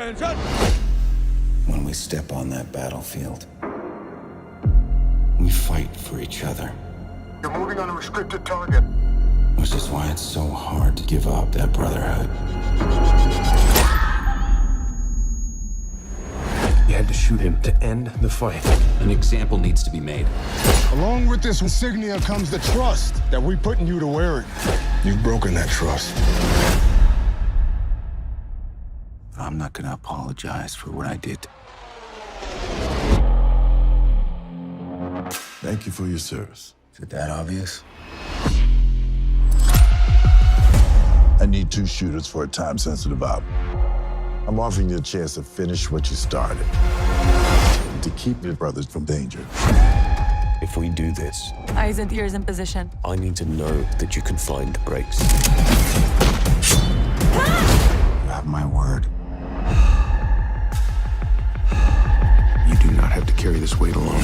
Attention! When we step on that battlefield, we fight for each other. You're moving on a restricted target. Which is why it's so hard to give up that brotherhood. You had to shoot him to end the fight. An example needs to be made. Along with this insignia comes the trust that we put in you to wear it. You've broken that trust. I'm not gonna apologize for what I did. Thank you for your service. Is it that obvious? I need 2 shooters for a time-sensitive op. I'm offering you a chance to finish what you started. And to keep your brothers from danger. If we do this, Eyes and ears in position. I need to know that you can find the brakes. You have my word. You do not have to carry this weight alone.